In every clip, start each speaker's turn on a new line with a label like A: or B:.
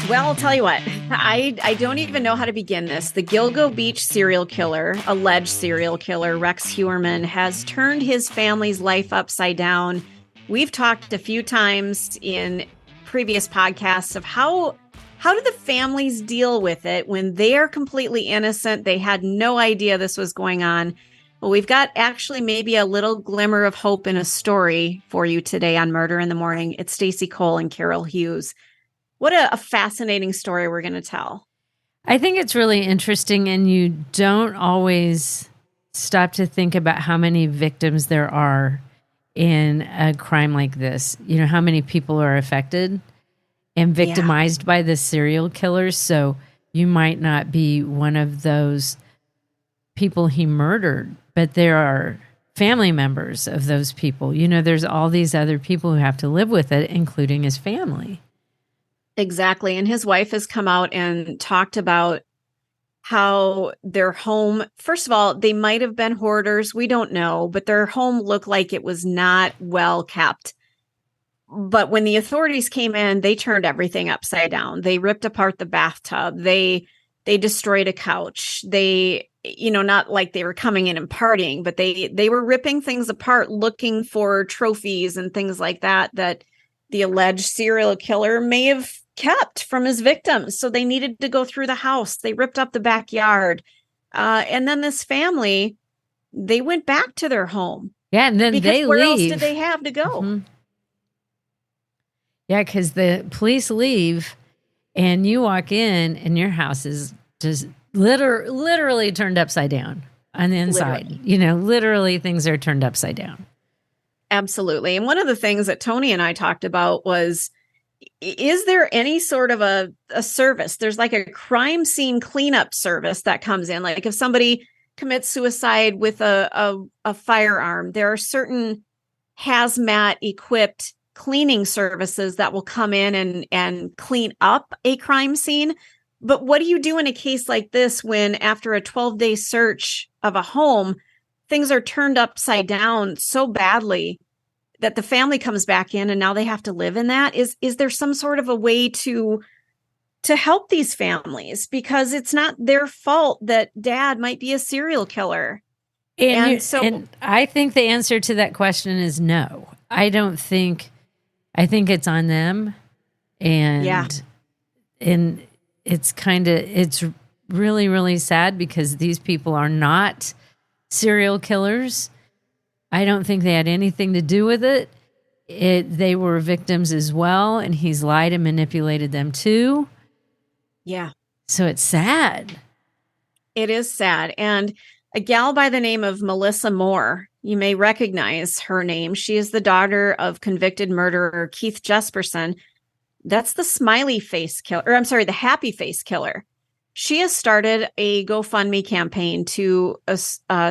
A: Well, I'll tell you what, I don't even know how to begin this. The Gilgo Beach serial killer, alleged serial killer, Rex Heuermann, has turned his family's life upside down. We've talked a few times in previous podcasts of how do the families deal with it when they are completely innocent? They had no idea this was going on. Well, we've got actually maybe a little glimmer of hope in a story for you today on Murder in the Morning. It's Stacey Cole and Carol Hughes. What a fascinating story we're going to tell.
B: I think it's really interesting, and you don't always stop to think about how many victims there are in a crime like this. You know, how many people are affected and victimized by this serial killer. So you might not be one of those people he murdered, but there are family members of those people. You know, there's all these other people who have to live with it, including his family.
A: Exactly. And his wife has come out and talked about how their home, first of all, they might have been hoarders. We don't know, but their home looked like it was not well kept. But when the authorities came in, they turned everything upside down. They ripped apart the bathtub. They destroyed a couch. They, you know, not like they were coming in and partying, but they were ripping things apart, looking for trophies and things like that the alleged serial killer may have kept from his victims. So they needed to go through the house. They ripped up the backyard. And then this family, they went back to their home.
B: Yeah, and then
A: because
B: they
A: where
B: leave.
A: else did they have to go?
B: Mm-hmm. Yeah, because the police leave and you walk in and your house is just literally turned upside down on the inside. Literally. You know, literally things are turned upside down.
A: Absolutely. And one of the things that Tony and I talked about was, is there any sort of a service? There's like a crime scene cleanup service that comes in. Like if somebody commits suicide with a firearm, there are certain hazmat equipped cleaning services that will come in and clean up a crime scene. But what do you do in a case like this when after a 12-day search of a home, things are turned upside down so badly that the family comes back in and now they have to live in that? Is there some sort of a way to help these families? Because it's not their fault that dad might be a serial killer.
B: And I think the answer to that question is no. I think it's on them. And it's really, really sad because these people are not serial killers. I don't think they had anything to do with it. They were victims as well, and he's lied and manipulated them too.
A: Yeah.
B: So it's sad.
A: It is sad. And a gal by the name of Melissa Moore, you may recognize her name. She is the daughter of convicted murderer Keith Jesperson. That's the smiley face killer, or I'm sorry, the happy face killer. She has started a GoFundMe campaign to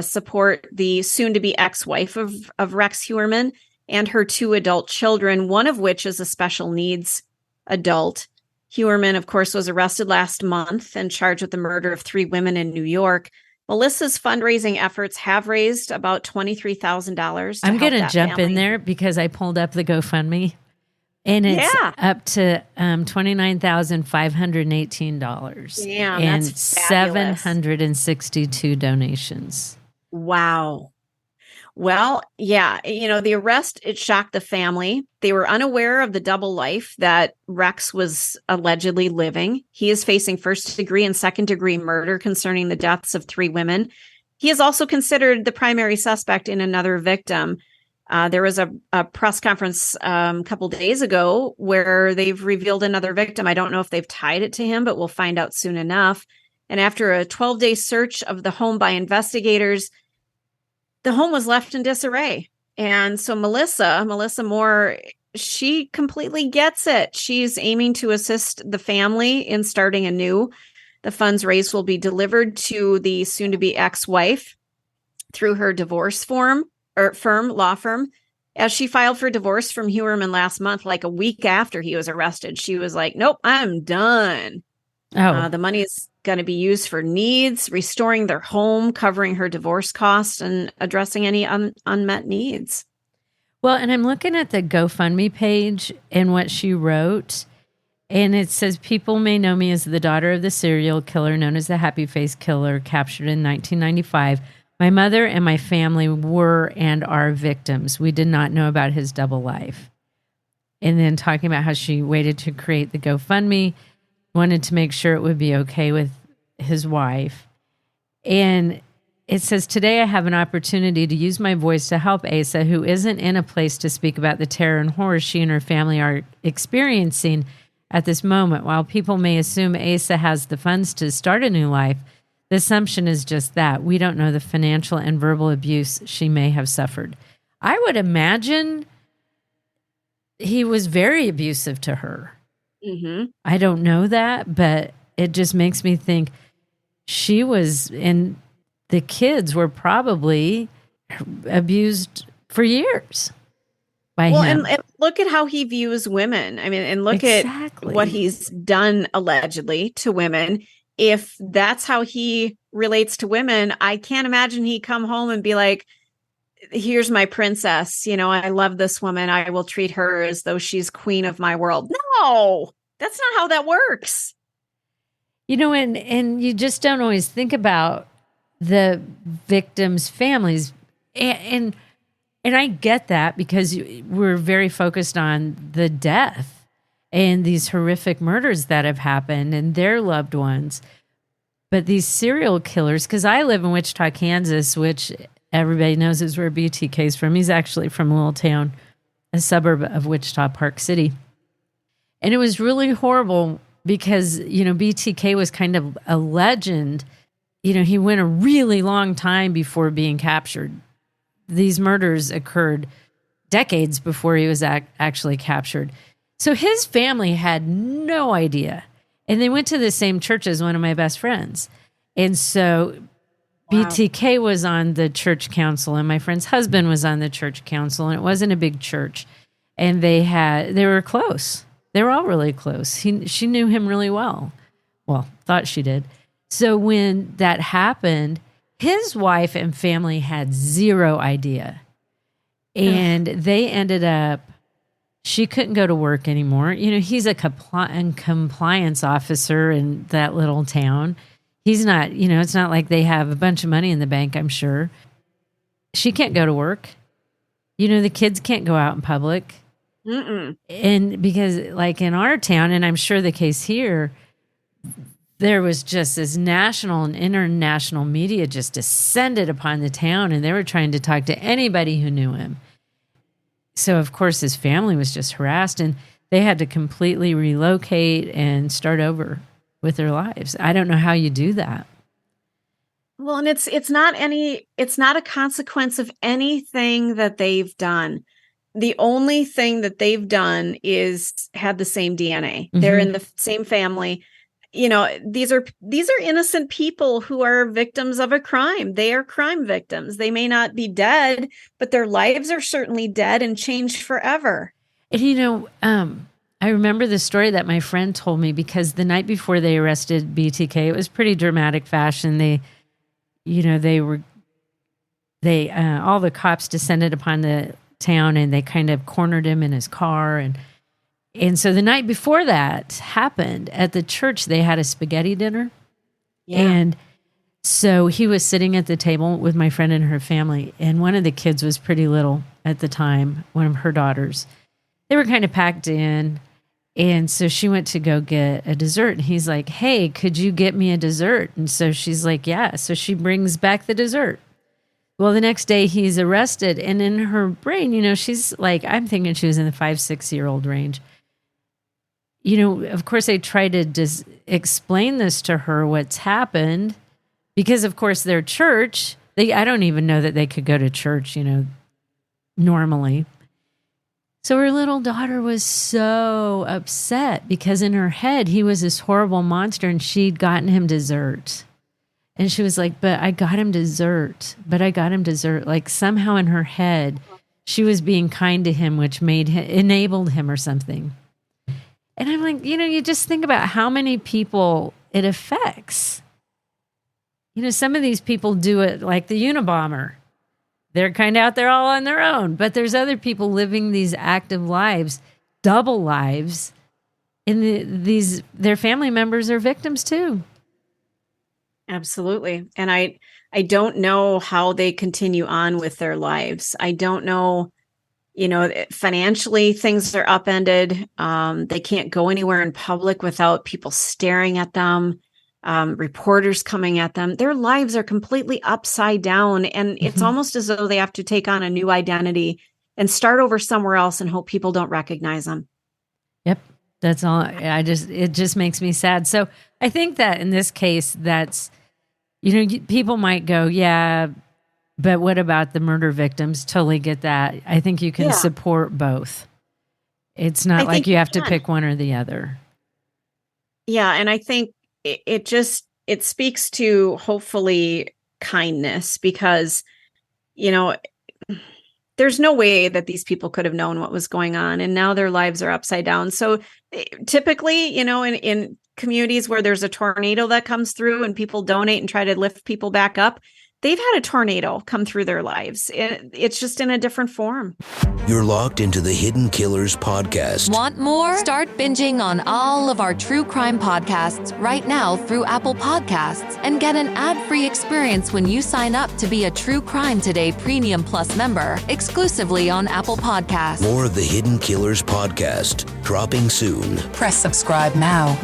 A: support the soon-to-be ex-wife of Rex Heuermann and her 2 adult children, one of which is a special needs adult. Heuermann, of course, was arrested last month and charged with the murder of 3 women in New York. Melissa's fundraising efforts have raised about $23,000.
B: I'm going to jump in there because I pulled up the GoFundMe. And it's up to $29,518.
A: Damn,
B: and
A: that's fabulous.
B: 762 donations.
A: Wow. Well, yeah, you know, the arrest, it shocked the family. They were unaware of the double life that Rex was allegedly living. He is facing first-degree and second-degree murder concerning the deaths of 3 women. He is also considered the primary suspect in another victim. There was a press conference a couple days ago where they've revealed another victim. I don't know if they've tied it to him, but we'll find out soon enough. And after a 12-day search of the home by investigators, the home was left in disarray. And so Melissa Moore, she completely gets it. She's aiming to assist the family in starting anew. The funds raised will be delivered to the soon-to-be ex-wife through her divorce law firm. As she filed for divorce from Heuermann last month, like a week after he was arrested, she was like, nope, I'm done. The money is going to be used for needs, restoring their home, covering her divorce costs, and addressing any unmet needs.
B: Well, and I'm looking at the GoFundMe page and what she wrote, And it says, people may know me as the daughter of the serial killer known as the Happy Face Killer, captured in 1995. My mother and my family were and are victims. We did not know about his double life. And then talking about how she waited to create the GoFundMe, wanted to make sure it would be okay with his wife. And it says, today I have an opportunity to use my voice to help Asa, who isn't in a place to speak about the terror and horror she and her family are experiencing at this moment. While people may assume Asa has the funds to start a new life, the assumption is just that. We don't know the financial and verbal abuse she may have suffered. I would imagine he was very abusive to her.
A: Mm-hmm.
B: I don't know that, but it just makes me think she was, and the kids were probably abused for years by him.
A: And look at how he views women. I mean, and look at what he's done allegedly to women. If that's how he relates to women, I can't imagine he come home and be like, here's my princess. You know, I love this woman. I will treat her as though she's queen of my world. No, that's not how that works.
B: You know, and you just don't always think about the victims' families. And I get that, because we're very focused on the death and these horrific murders that have happened and their loved ones. But these serial killers, because I live in Wichita, Kansas, which everybody knows is where BTK's from. He's actually from a little town, a suburb of Wichita, Park City. And it was really horrible because, you know, BTK was kind of a legend. You know, he went a really long time before being captured. These murders occurred decades before he was actually captured. So his family had no idea. And they went to the same church as one of my best friends. And so BTK was on the church council, and my friend's husband was on the church council, and it wasn't a big church. And they were close. They were all really close. She knew him really well. Well, thought she did. So when that happened, his wife and family had zero idea. And they ended up, she couldn't go to work anymore. You know, he's a compliance officer in that little town. He's not, you know, it's not like they have a bunch of money in the bank, I'm sure. She can't go to work. You know, the kids can't go out in public.
A: Mm-mm.
B: And because, like in our town, and I'm sure the case here, there was just this national and international media just descended upon the town, and they were trying to talk to anybody who knew him. So, of course, his family was just harassed, and they had to completely relocate and start over with their lives. I don't know how you do that.
A: Well, and it's not a consequence of anything that they've done. The only thing that they've done is had the same DNA. Mm-hmm. They're in the same family. You know, these are innocent people who are victims of a crime. They are crime victims. They may not be dead, but their lives are certainly dead and changed forever. And,
B: you know, I remember the story that my friend told me, because the night before they arrested BTK, it was pretty dramatic fashion. All the cops descended upon the town, and they kind of cornered him in his car. And so the night before that happened at the church, they had a spaghetti dinner. Yeah. And so he was sitting at the table with my friend and her family. And one of the kids was pretty little at the time, one of her daughters. They were kind of packed in. And so she went to go get a dessert. And he's like, hey, could you get me a dessert? And so she's like, yeah. So she brings back the dessert. Well, the next day he's arrested. And in her brain, you know, she's like, I'm thinking she was in the 5-6-year-old range. You know, of course, they try to just explain this to her, what's happened, because, of course, their church, I don't even know that they could go to church, you know, normally. So her little daughter was so upset because in her head, he was this horrible monster and she'd gotten him dessert. And she was like, but I got him dessert. Like somehow in her head, she was being kind to him, which enabled him or something. And I'm like, you know, you just think about how many people it affects. You know, some of these people do it like the Unabomber. They're kind of out there all on their own. But there's other people living these active lives, double lives, their family members are victims too.
A: Absolutely. And I don't know how they continue on with their lives. I don't know, financially things are upended. They can't go anywhere in public without people staring at them, reporters coming at them. Their lives are completely upside down. And it's almost as though they have to take on a new identity and start over somewhere else and hope people don't recognize them.
B: Yep. That's all. It just makes me sad. So I think that in this case, that's, people might go, yeah, but what about the murder victims? Totally get that. I think you can support both. It's not like you have to pick one or the other. Yeah.
A: And I think it speaks to hopefully kindness, because, there's no way that these people could have known what was going on, and now their lives are upside down. So typically, in communities where there's a tornado that comes through and people donate and try to lift people back up, they've had a tornado come through their lives. It's just in a different form.
C: You're locked into the Hidden Killers podcast.
D: Want more? Start binging on all of our true crime podcasts right now through Apple Podcasts, and get an ad-free experience when you sign up to be a True Crime Today Premium Plus member, exclusively on Apple Podcasts.
C: More of the Hidden Killers podcast, dropping soon.
D: Press subscribe now.